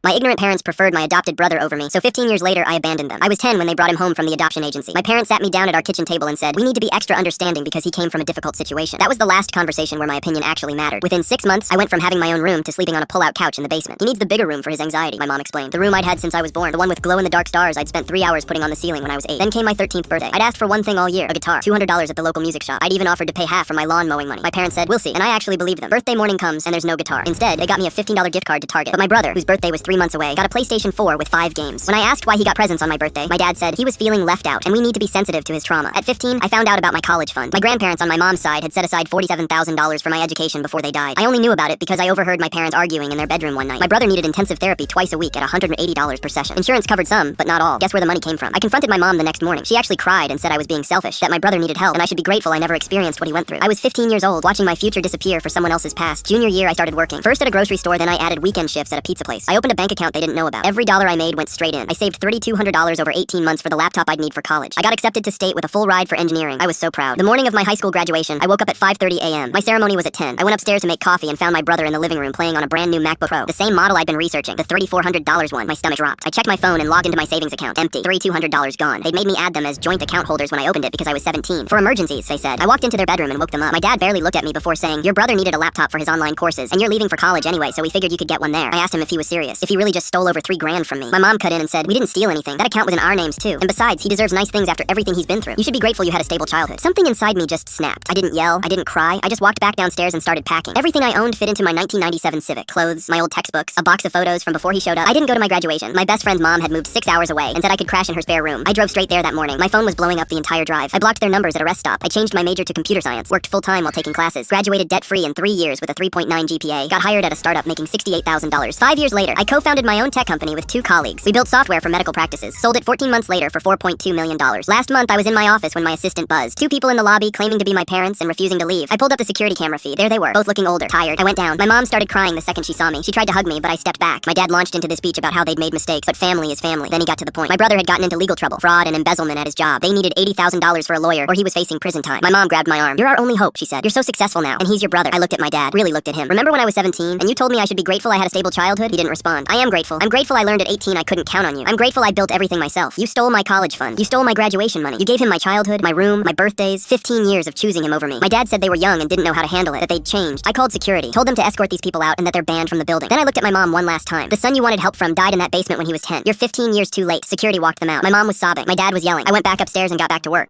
My ignorant parents preferred my adopted brother over me, so 15 years later I abandoned them. I was 10 when they brought him home from the adoption agency. My parents sat me down at our kitchen table and said, "We need to be extra understanding because he came from a difficult situation." That was the last conversation where my opinion actually mattered. Within 6 months, I went from having my own room to sleeping on a pull-out couch in the basement. He needs the bigger room for his anxiety, my mom explained. The room I'd had since I was born, the one with glow-in-the-dark stars I'd spent 3 hours putting on the ceiling when I was 8. Then came my 13th birthday. I'd asked for one thing all year, a guitar, $200 at the local music shop. I'd even offered to pay half for my lawn mowing money. My parents said, "We'll see," and I actually believed them. Birthday morning comes, and there's no guitar. Instead, they got me a $15 gift card to Target. But my brother, whose birthday was 3 months away, got a PlayStation 4 with 5 games. When I asked why he got presents on my birthday, my dad said he was feeling left out, and we need to be sensitive to his trauma. At 15, I found out about my college fund. My grandparents on my mom's side had set aside $47,000 for my education before they died. I only knew about it because I overheard my parents arguing in their bedroom one night. My brother needed intensive therapy twice a week at $180 per session. Insurance covered some, but not all. Guess where the money came from? I confronted my mom the next morning. She actually cried and said I was being selfish, that my brother needed help, and I should be grateful I never experienced what he went through. I was 15 years old, watching my future disappear for someone else's past. Junior year, I started working. First at a grocery store, then I added weekend shifts at a pizza place. I opened a bank account they didn't know about. Every dollar I made went straight in. I saved $3,200 over 18 months for the laptop I'd need for college. I got accepted to state with a full ride for engineering. I was so proud. The morning of my high school graduation, I woke up at 5:30 a.m. My ceremony was at 10. I went upstairs to make coffee and found my brother in the living room playing on a brand new MacBook Pro, the same model I'd been researching, the $3,400 one. My stomach dropped. I checked my phone and logged into my savings account. Empty. $3,200 gone. They'd made me add them as joint account holders when I opened it because I was 17. For emergencies, they said. I walked into their bedroom and woke them up. My dad barely looked at me before saying, "Your brother needed a laptop for his online courses, and you're leaving for college anyway, so we figured you could get one there." I asked him if he was serious, if he really just stole over $3,000 from me. My mom cut in and said, "We didn't steal anything. That account was in our names too. And besides, he deserves nice things after everything he's been through. You should be grateful you had a stable childhood." Something inside me just snapped. I didn't yell. I didn't cry. I just walked back downstairs and started packing. Everything I owned fit into my 1997 Civic. Clothes, my old textbooks, a box of photos from before he showed up. I didn't go to my graduation. My best friend's mom had moved 6 hours away and said I could crash in her spare room. I drove straight there that morning. My phone was blowing up the entire drive. I blocked their numbers at a rest stop. I changed my major to computer science, worked full-time while taking classes, graduated debt-free in 3 years with a 3.9 GPA, got hired at a startup making $68,000. 5 years later, I co-founded my own tech company with 2 colleagues. We built software for medical practices, sold it 14 months later for $4.2 million. Last month, I was in my office when my assistant buzzed. 2 people in the lobby claiming to be my parents and refusing to leave. I pulled up the security camera feed. There they were, both looking older, tired. I went down. My mom started crying the second she saw me. She tried to hug me, but I stepped back. My dad launched into this speech about how they'd made mistakes, but family is family. Then he got to the point. My brother had gotten into legal trouble, fraud and embezzlement at his job. They needed $80,000 for a lawyer, or he was facing prison time. My mom grabbed my arm. "You're our only hope," she said. "You're so successful now, and he's your brother." I looked at my dad, really looked at him. "Remember when I was 17, and you told me I should be grateful I had a stable childhood?" He didn't respond. "I am grateful. I'm grateful I learned at 18 I couldn't count on you. I'm grateful I built everything myself. You stole my college fund. You stole my graduation money. You gave him my childhood, my room, my birthdays, 15 years of choosing him over me." My dad said they were young and didn't know how to handle it, that they'd changed. I called security, told them to escort these people out and that they're banned from the building. Then I looked at my mom one last time. "The son you wanted help from died in that basement when he was 10. You're 15 years too late." Security walked them out. My mom was sobbing. My dad was yelling. I went back upstairs and got back to work.